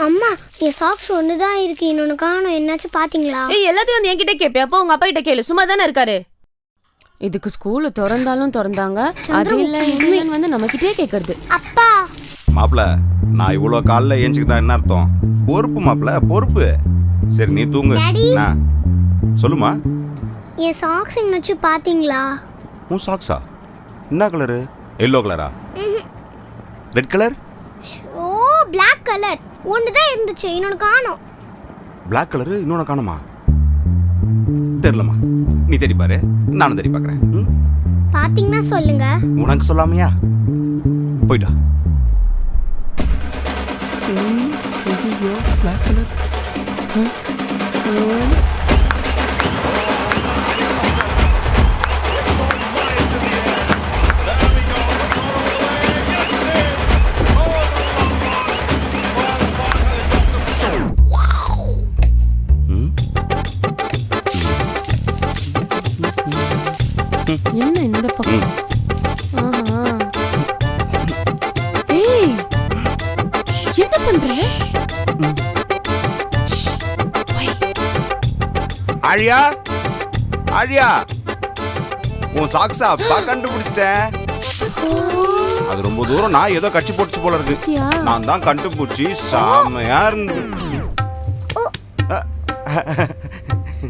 அம்மா என் சாக்ஸ் ஒண்ணுதான் இருக்கு, இன்னொன்னு காணோம். என்னாச்சும் பாத்தீங்களா? ஏய், எல்லாத்தையும் வந்து என்கிட்ட கேப்பியா? அப்போ உங்க அப்பா கிட்ட கேளு, சும்மா தானே இருக்காரு. இதுக்கு ஸ்கூல் திறந்தாலும் திறந்தாங்க, அது இல்ல இல்லன்னு வந்து நம்ம கிட்டே கேக்குறது. அப்பா மாப்ள, நான் இவ்வளோ காலைல ஏஞ்சிக்கிட்டா என்ன அர்த்தம்? பொறுப்பு மாப்ள, பொறுப்பு. சரி நீ தூங்கு. சொல்லுமா. என் சாக்ஸ் என்னாச்சும் பாத்தீங்களா? உன் சாக்ஸா? என்ன கலரு? எல்லோ கலரா? Red colour? ஓ Black கலர். ஒண்ணுதான் இருந்துச்சு, இன்னொன்னு காணோம். Black கலரு இன்னொன்னு காணுமா? தெரியலமா, நீ தேடி பாரு, நானும் தேடி பார்க்கறேன். பாத்தீங்கன்னா சொல்லுங்க. உனக்கு சொல்லாமையா? போய்டா. ஐயோ, Black கலர். என்ன இந்த பக்கம்? ஏய், என்ன பண்ற? ஆழியா, ஆழியா, உன் சாக்ஸா அப்பா கண்டுபிடிச்சிட்டேன். அது ரொம்ப தூரம், நான் ஏதோ கட்சி போட்டுச்சு போல இருக்கு. நான் தான் கண்டுபிடிச்சி சாமையா இருந்து.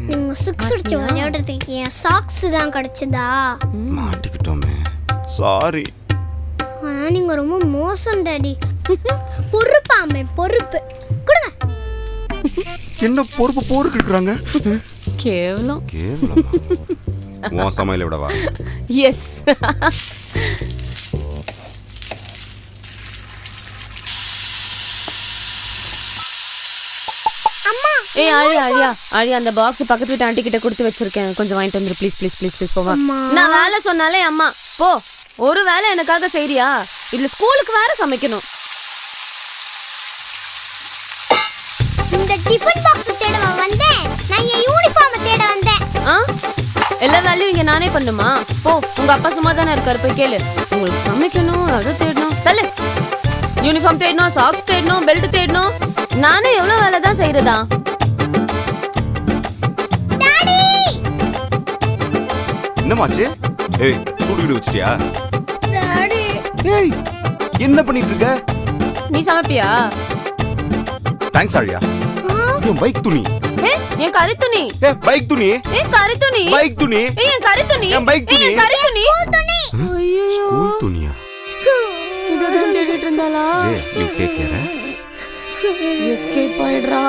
நீங்க 6 அடிச்சு விளையாடுறதுக்கு என் சாக்ஸ் தான் கிடைச்சதா? மாட்டிக்கிட்டோமே, சாரி. ஆனா நீங்க ரொம்ப மோசம் டாடி. பொறுப்பாமே, பொறுப்பு கொடுங்க. என்ன பொறுப்பு போருக்கு இருக்கிறாங்க? கேவலம். கேவலமா? உன் சமையல விடவா? எஸ். ஏய் ஆழியா, ஆழியா, ஆழியா, அந்த பாக்ஸ் பக்கத்து வீட்டு ஆண்டி கிட்ட கொடுத்து வச்சிருக்கேன், கொஞ்சம் வாங்கிட்டு வந்துரு ப்ளீஸ் ப்ளீஸ் ப்ளீஸ் ப்ளீஸ். போவா, நான் வேலை சொன்னாலே அம்மா போ, ஒரு வேலை எனக்காக செய்றியா? இல்ல ஸ்கூலுக்கு வேற சமைக்கணும். இந்த டிஃபன் பாக்ஸ் தேடவா வந்தேன்? நான் என் யூனிஃபார்ம் தேட வந்தேன். எல்லா வேலையும் இங்க நானே பண்ணுமா? போ, உங்க அப்பா சும்மா தானே இருக்காரு, போய் கேளு. உங்களுக்கு சமைக்கணும், அது தேடணும், தள்ளு. யூனிஃபார்ம் தேடணும், சாக்ஸ் தேடணும், பெல்ட் தேடணும், நானே எவ்வளவு வேலை தான் செய்யறதா? என்னமாச்சு? ஏய், சூடுகிடு வச்சிட்டியா? டாடி, ஏய், என்ன பண்ணிட்டு இருக்க? நீ சமைப்பியா? தேங்க்ஸ் ஆழியா. என் பைக் துணி. ஏய், என் கறி துணி. ஏய், பைக் துணி. ஏய், கறி துணி. பைக் துணி. ஏய், என் கறி துணி. என் பைக் துணி. ஏய், கறி துணி. ஐயோ, ஸ்கூல் துணியா? இதுதான் தேடிட்டு இருந்தாளா? ஜே, யூ டேக் கேர். எஸ்கேப் ஆயிடுறா.